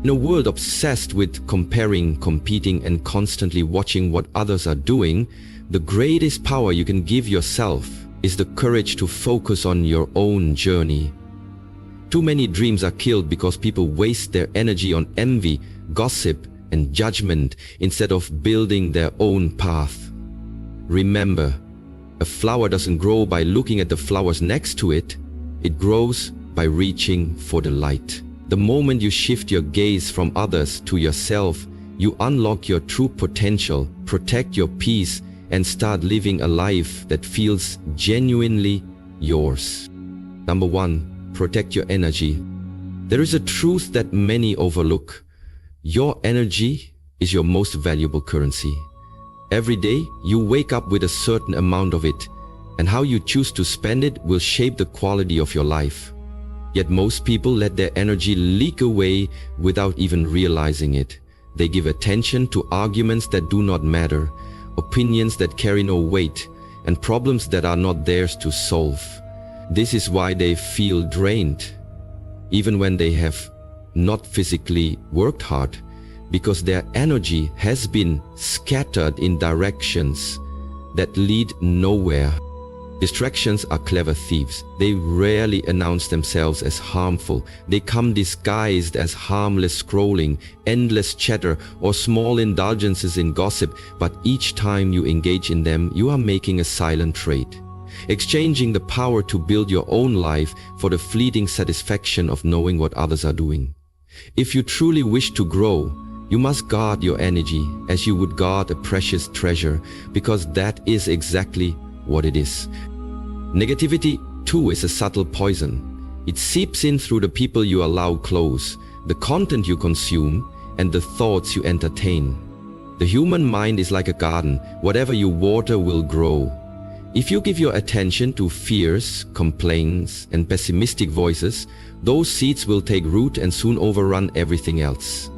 In a world obsessed with comparing, competing, and constantly watching what others are doing, the greatest power you can give yourself is the courage to focus on your own journey. Too many dreams are killed because people waste their energy on envy, gossip, and judgment instead of building their own path. Remember, a flower doesn't grow by looking at the flowers next to it. It grows by reaching for the light. The moment you shift your gaze from others to yourself, you unlock your true potential, protect your peace, and start living a life that feels genuinely yours. Number 1, protect your energy. There is a truth that many overlook. Your energy is your most valuable currency. Every day, you wake up with a certain amount of it, and how you choose to spend it will shape the quality of your life. Yet most people let their energy leak away without even realizing it. They give attention to arguments that do not matter, opinions that carry no weight, and problems that are not theirs to solve. This is why they feel drained, even when they have not physically worked hard, because their energy has been scattered in directions that lead nowhere. Distractions are clever thieves. They rarely announce themselves as harmful. They come disguised as harmless scrolling, endless chatter, or small indulgences in gossip, but each time you engage in them, you are making a silent trade, exchanging the power to build your own life for the fleeting satisfaction of knowing what others are doing. If you truly wish to grow, you must guard your energy as you would guard a precious treasure, because that is exactly what it is. Negativity, too, is a subtle poison. It seeps in through the people you allow close, the content you consume, and the thoughts you entertain. The human mind is like a garden. Whatever you water will grow. If you give your attention to fears, complaints, and pessimistic voices, those seeds will take root and soon overrun everything else.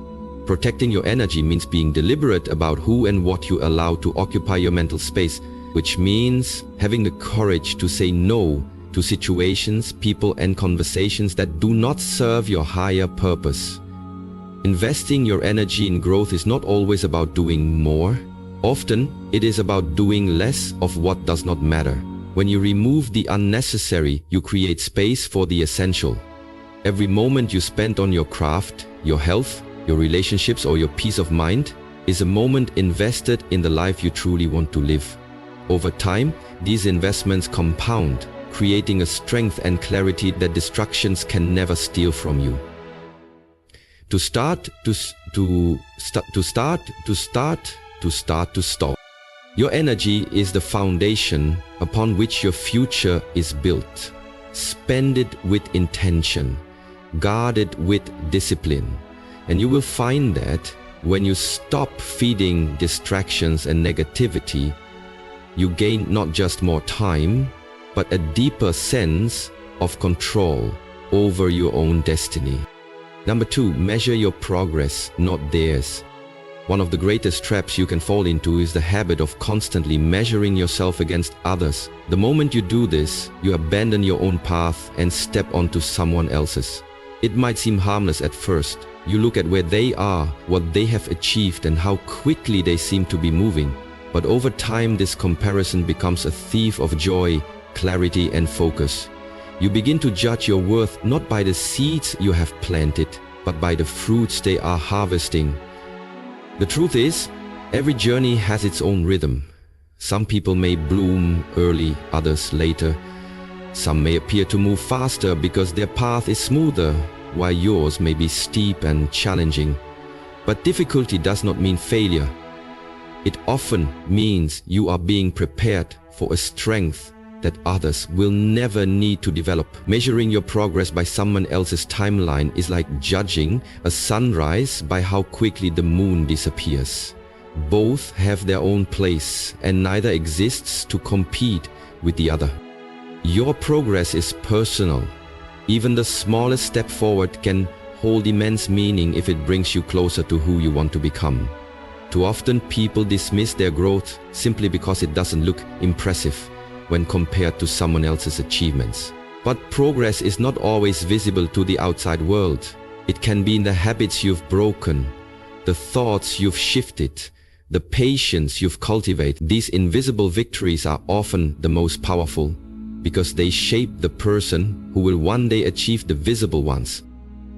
Protecting your energy means being deliberate about who and what you allow to occupy your mental space, which means having the courage to say no to situations, people, and conversations that do not serve your higher purpose. Investing your energy in growth is not always about doing more. Often, it is about doing less of what does not matter. When you remove the unnecessary, you create space for the essential. Every moment you spend on your craft, your health, your relationships, or your peace of mind is a moment invested in the life you truly want to live. Over time, these investments compound, creating a strength and clarity that distractions can never steal from you. To start. Your energy is the foundation upon which your future is built. Spend it with intention, guard it with discipline, and you will find that when you stop feeding distractions and negativity, you gain not just more time, but a deeper sense of control over your own destiny. Number 2, measure your progress, not theirs. One of the greatest traps you can fall into is the habit of constantly measuring yourself against others. The moment you do this, you abandon your own path and step onto someone else's. It might seem harmless at first. You look at where they are, what they have achieved, and how quickly they seem to be moving. But over time, this comparison becomes a thief of joy, clarity, and focus. You begin to judge your worth not by the seeds you have planted, but by the fruits they are harvesting. The truth is, every journey has its own rhythm. Some people may bloom early, others later. Some may appear to move faster because their path is smoother, while yours may be steep and challenging. But difficulty does not mean failure. It often means you are being prepared for a strength that others will never need to develop. Measuring your progress by someone else's timeline is like judging a sunrise by how quickly the moon disappears. Both have their own place, and neither exists to compete with the other. Your progress is personal. Even the smallest step forward can hold immense meaning if it brings you closer to who you want to become. Too often people dismiss their growth simply because it doesn't look impressive when compared to someone else's achievements. But progress is not always visible to the outside world. It can be in the habits you've broken, the thoughts you've shifted, the patience you've cultivated. These invisible victories are often the most powerful because they shape the person who will one day achieve the visible ones.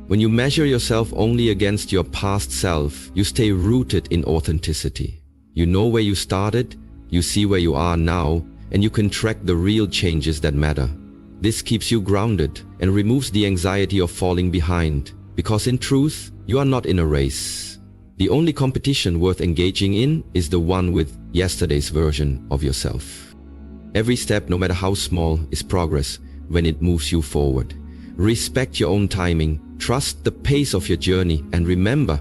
When you measure yourself only against your past self, you stay rooted in authenticity. You know where you started, you see where you are now, and you can track the real changes that matter. This keeps you grounded and removes the anxiety of falling behind, because in truth, you are not in a race. The only competition worth engaging in is the one with yesterday's version of yourself. Every step, no matter how small, is progress when it moves you forward. Respect your own timing, trust the pace of your journey, and remember,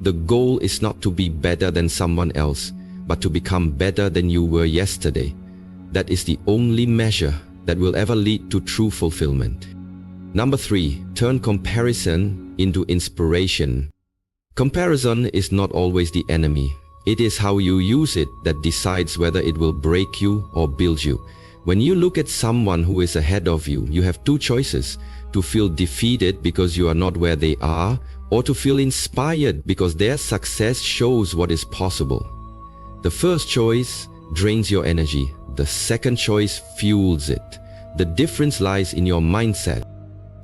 the goal is not to be better than someone else, but to become better than you were yesterday. That is the only measure that will ever lead to true fulfillment. Number 3, turn comparison into inspiration. Comparison is not always the enemy. It is how you use it that decides whether it will break you or build you. When you look at someone who is ahead of you, you have two choices: to feel defeated because you are not where they are, or to feel inspired because their success shows what is possible. The first choice drains your energy. The second choice fuels it. The difference lies in your mindset.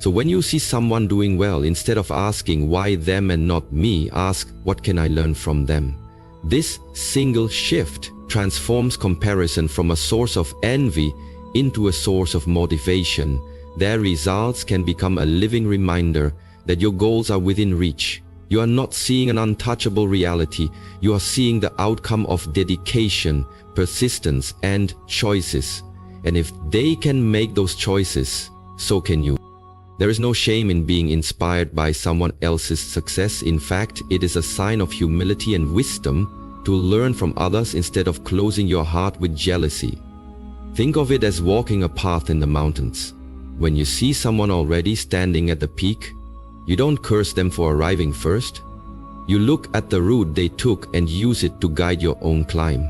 So when you see someone doing well, instead of asking why them and not me, ask what can I learn from them. This single shift transforms comparison from a source of envy into a source of motivation. Their results can become a living reminder that your goals are within reach. You are not seeing an untouchable reality. You are seeing the outcome of dedication, persistence, and choices. And if they can make those choices, so can you. There is no shame in being inspired by someone else's success. In fact, it is a sign of humility and wisdom to learn from others instead of closing your heart with jealousy. Think of it as walking a path in the mountains. When you see someone already standing at the peak, you don't curse them for arriving first. You look at the route they took and use it to guide your own climb.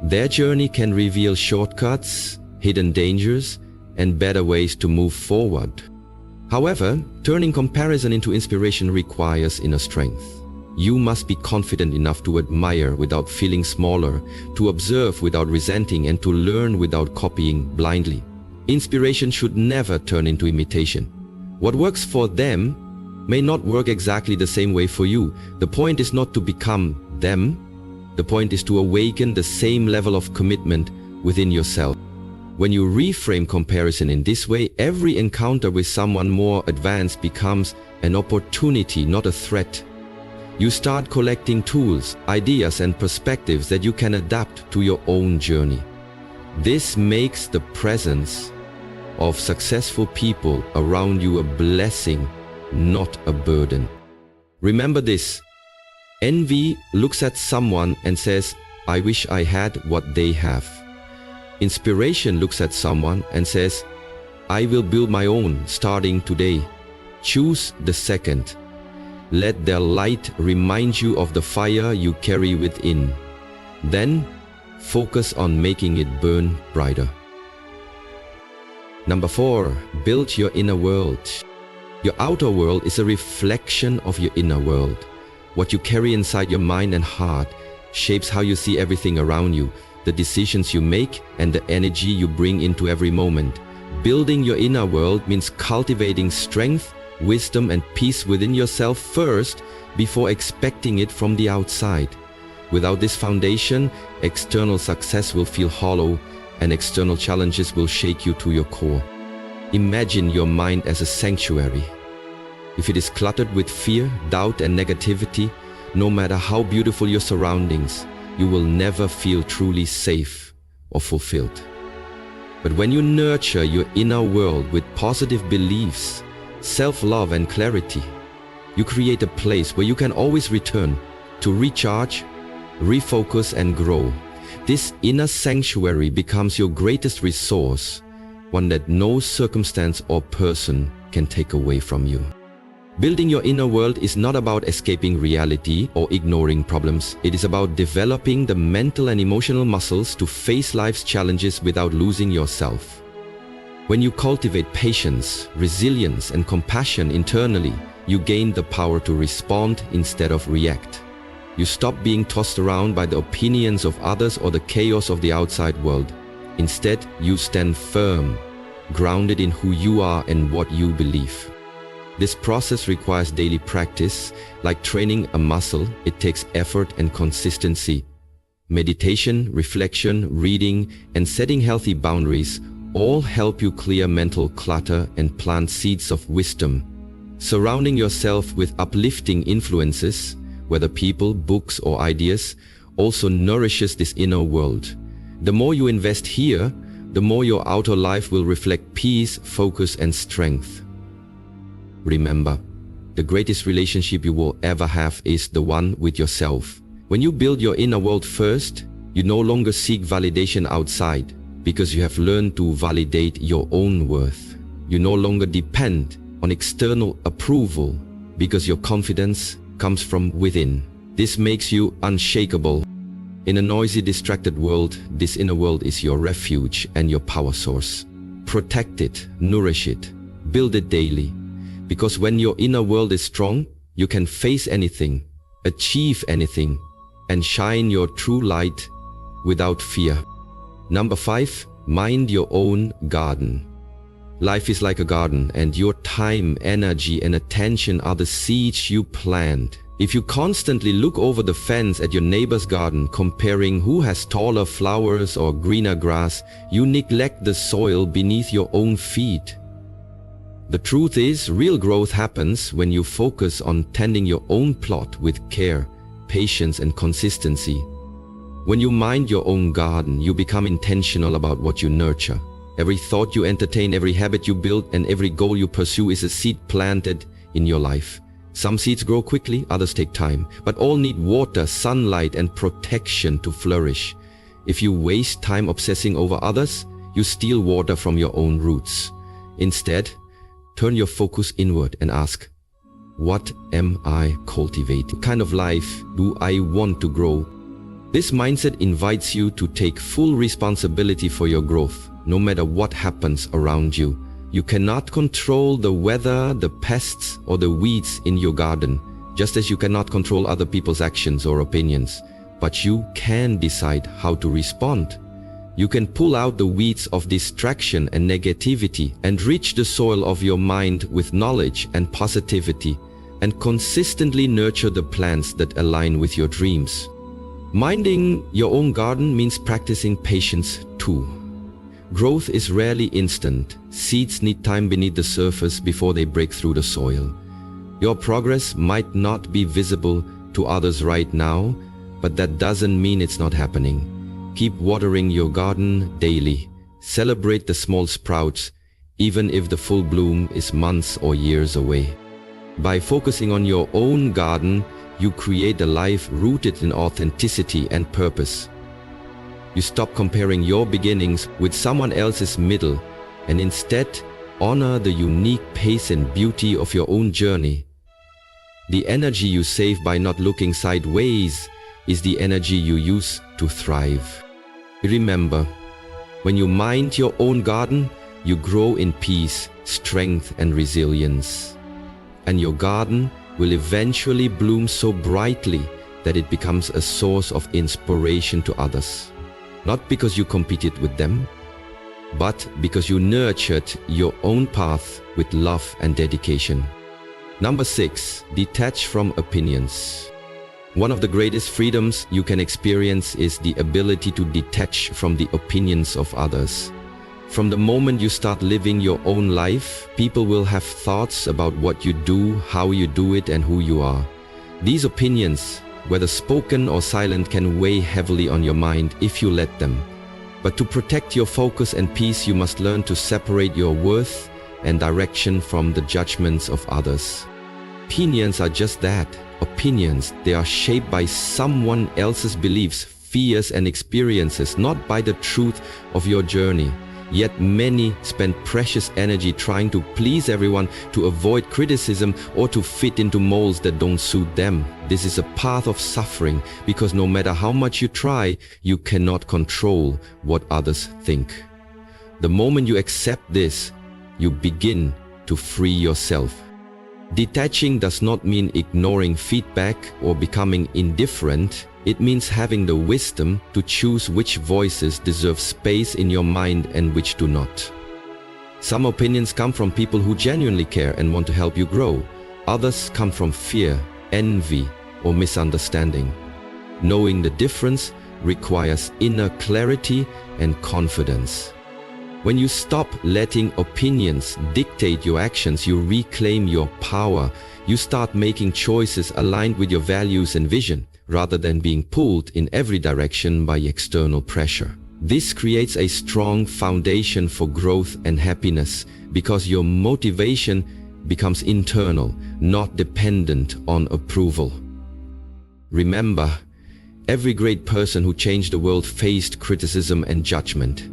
Their journey can reveal shortcuts, hidden dangers, and better ways to move forward. However, turning comparison into inspiration requires inner strength. You must be confident enough to admire without feeling smaller, to observe without resenting, and to learn without copying blindly. Inspiration should never turn into imitation. What works for them may not work exactly the same way for you. The point is not to become them. The point is to awaken the same level of commitment within yourself. When you reframe comparison in this way, every encounter with someone more advanced becomes an opportunity, not a threat. You start collecting tools, ideas, and perspectives that you can adapt to your own journey. This makes the presence of successful people around you a blessing, not a burden. Remember this: envy looks at someone and says, "I wish I had what they have." Inspiration looks at someone and says, "I will build my own starting today." Choose the second. Let their light remind you of the fire you carry within. Then, focus on making it burn brighter. Number 4, build your inner world. Your outer world is a reflection of your inner world. What you carry inside your mind and heart shapes how you see everything around you, the decisions you make, and the energy you bring into every moment. Building your inner world means cultivating strength, wisdom, and peace within yourself first before expecting it from the outside. Without this foundation, external success will feel hollow and external challenges will shake you to your core. Imagine your mind as a sanctuary. If it is cluttered with fear, doubt, and negativity, no matter how beautiful your surroundings, you will never feel truly safe or fulfilled. But when you nurture your inner world with positive beliefs, self-love, and clarity, you create a place where you can always return to recharge, refocus, and grow. This inner sanctuary becomes your greatest resource, one that no circumstance or person can take away from you. Building your inner world is not about escaping reality or ignoring problems. It is about developing the mental and emotional muscles to face life's challenges without losing yourself. When you cultivate patience, resilience, and compassion internally, you gain the power to respond instead of react. You stop being tossed around by the opinions of others or the chaos of the outside world. Instead, you stand firm, grounded in who you are and what you believe. This process requires daily practice. Like training a muscle, it takes effort and consistency. Meditation, reflection, reading, and setting healthy boundaries all help you clear mental clutter and plant seeds of wisdom. Surrounding yourself with uplifting influences, whether people, books, or ideas, also nourishes this inner world. The more you invest here, the more your outer life will reflect peace, focus, and strength. Remember, the greatest relationship you will ever have is the one with yourself. When you build your inner world first, you no longer seek validation outside, because you have learned to validate your own worth. You no longer depend on external approval, because your confidence comes from within. This makes you unshakable. In a noisy, distracted world, this inner world is your refuge and your power source. Protect it, nourish it, build it daily. Because when your inner world is strong, you can face anything, achieve anything, and shine your true light without fear. Number 5, mind your own garden. Life is like a garden, and your time, energy, and attention are the seeds you plant. If you constantly look over the fence at your neighbor's garden, comparing who has taller flowers or greener grass, you neglect the soil beneath your own feet. The truth is, real growth happens when you focus on tending your own plot with care, patience, and consistency. When you mind your own garden, you become intentional about what you nurture. Every thought you entertain, every habit you build, and every goal you pursue is a seed planted in your life. Some seeds grow quickly, others take time, but all need water, sunlight, and protection to flourish. If you waste time obsessing over others, you steal water from your own roots. Instead, turn your focus inward and ask, what am I cultivating? What kind of life do I want to grow? This mindset invites you to take full responsibility for your growth, no matter what happens around you. You cannot control the weather, the pests, or the weeds in your garden, just as you cannot control other people's actions or opinions. But you can decide how to respond. You can pull out the weeds of distraction and negativity and enrich the soil of your mind with knowledge and positivity, and consistently nurture the plants that align with your dreams. Minding your own garden means practicing patience too. Growth is rarely instant. Seeds need time beneath the surface before they break through the soil. Your progress might not be visible to others right now, but that doesn't mean it's not happening. Keep watering your garden daily. Celebrate the small sprouts, even if the full bloom is months or years away. By focusing on your own garden, you create a life rooted in authenticity and purpose. You stop comparing your beginnings with someone else's middle, and instead honor the unique pace and beauty of your own journey. The energy you save by not looking sideways is the energy you use to thrive. Remember, when you mind your own garden, you grow in peace, strength, and resilience. And your garden will eventually bloom so brightly that it becomes a source of inspiration to others. Not because you competed with them, but because you nurtured your own path with love and dedication. Number 6, detach from opinions. One of the greatest freedoms you can experience is the ability to detach from the opinions of others. From the moment you start living your own life, people will have thoughts about what you do, how you do it, and who you are. These opinions, whether spoken or silent, can weigh heavily on your mind if you let them. But to protect your focus and peace, you must learn to separate your worth and direction from the judgments of others. Opinions are just that, opinions. They are shaped by someone else's beliefs, fears, and experiences, not by the truth of your journey. Yet many spend precious energy trying to please everyone, to avoid criticism, or to fit into molds that don't suit them. This is a path of suffering, because no matter how much you try, you cannot control what others think. The moment you accept this, you begin to free yourself. Detaching does not mean ignoring feedback or becoming indifferent. It means having the wisdom to choose which voices deserve space in your mind and which do not. Some opinions come from people who genuinely care and want to help you grow. Others come from fear, envy, or misunderstanding. Knowing the difference requires inner clarity and confidence. When you stop letting opinions dictate your actions, you reclaim your power. You start making choices aligned with your values and vision, rather than being pulled in every direction by external pressure. This creates a strong foundation for growth and happiness because your motivation becomes internal, not dependent on approval. Remember, every great person who changed the world faced criticism and judgment.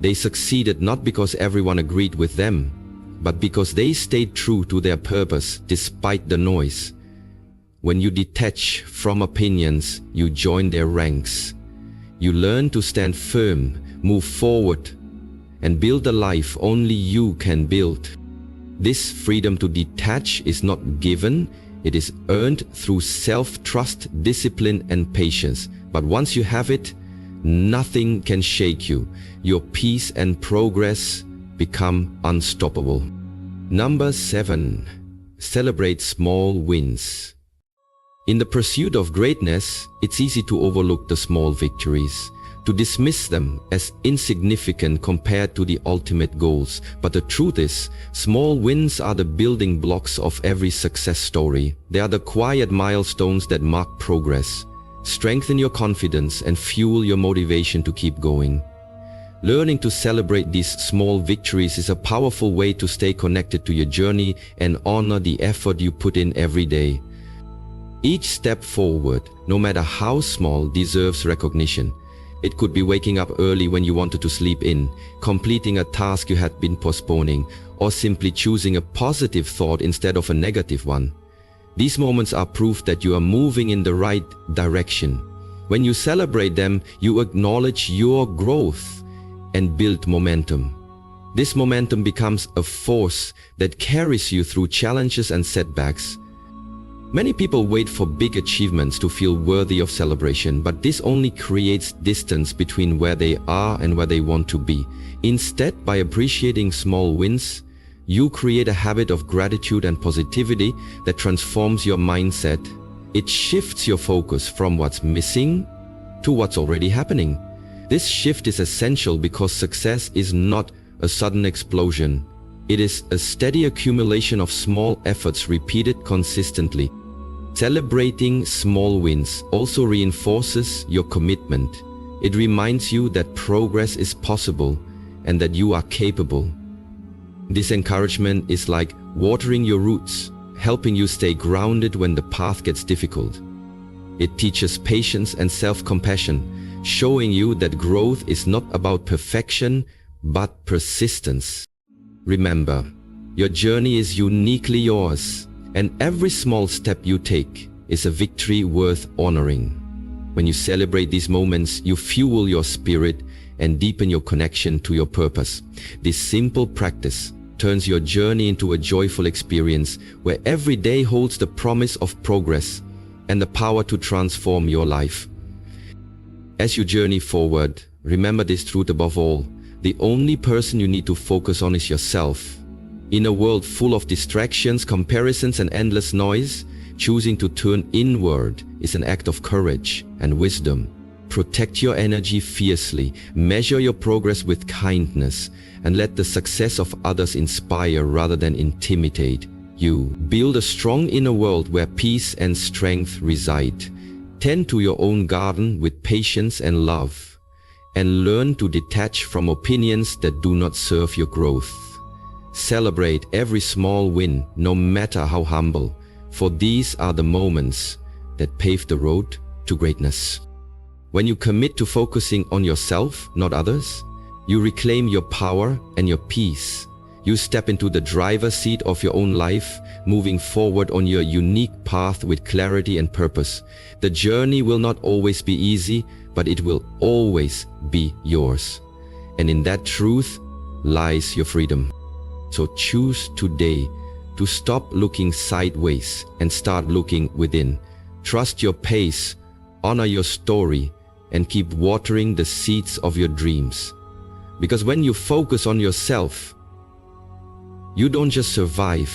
They succeeded not because everyone agreed with them, but because they stayed true to their purpose despite the noise. When you detach from opinions, you join their ranks. You learn to stand firm, move forward, and build a life only you can build. This freedom to detach is not given, it is earned through self-trust, discipline, and patience. But once you have it, nothing can shake you. Your peace and progress become unstoppable. Number 7. Celebrate small wins. In the pursuit of greatness, it's easy to overlook the small victories, to dismiss them as insignificant compared to the ultimate goals. But the truth is, small wins are the building blocks of every success story. They are the quiet milestones that mark progress, strengthen your confidence, and fuel your motivation to keep going. Learning to celebrate these small victories is a powerful way to stay connected to your journey and honor the effort you put in every day. Each step forward, no matter how small, deserves recognition. It could be waking up early when you wanted to sleep in, completing a task you had been postponing, or simply choosing a positive thought instead of a negative one. These moments are proof that you are moving in the right direction. When you celebrate them, you acknowledge your growth and build momentum. This momentum becomes a force that carries you through challenges and setbacks. Many people wait for big achievements to feel worthy of celebration, but this only creates distance between where they are and where they want to be. Instead, by appreciating small wins, you create a habit of gratitude and positivity that transforms your mindset. It shifts your focus from what's missing to what's already happening. This shift is essential because success is not a sudden explosion. It is a steady accumulation of small efforts repeated consistently. Celebrating small wins also reinforces your commitment. It reminds you that progress is possible and that you are capable. This encouragement is like watering your roots, helping you stay grounded when the path gets difficult. It teaches patience and self-compassion, showing you that growth is not about perfection, but persistence. Remember, your journey is uniquely yours, and every small step you take is a victory worth honoring. When you celebrate these moments, you fuel your spirit and deepen your connection to your purpose. This simple practice turns your journey into a joyful experience where every day holds the promise of progress and the power to transform your life. As you journey forward, remember this truth above all: the only person you need to focus on is yourself. In a world full of distractions, comparisons, and endless noise, choosing to turn inward is an act of courage and wisdom. Protect your energy fiercely, measure your progress with kindness, and let the success of others inspire rather than intimidate you. Build a strong inner world where peace and strength reside. Tend to your own garden with patience and love, and learn to detach from opinions that do not serve your growth. Celebrate every small win, no matter how humble, for these are the moments that pave the road to greatness. When you commit to focusing on yourself, not others, you reclaim your power and your peace. You step into the driver's seat of your own life, moving forward on your unique path with clarity and purpose. The journey will not always be easy, but it will always be yours. And in that truth, lies your freedom. So choose today to stop looking sideways and start looking within. Trust your pace, honor your story, and keep watering the seeds of your dreams. Because when you focus on yourself, you don't just survive,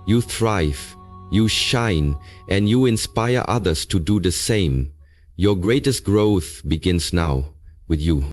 you thrive, you shine, and you inspire others to do the same. Your greatest growth begins now with you.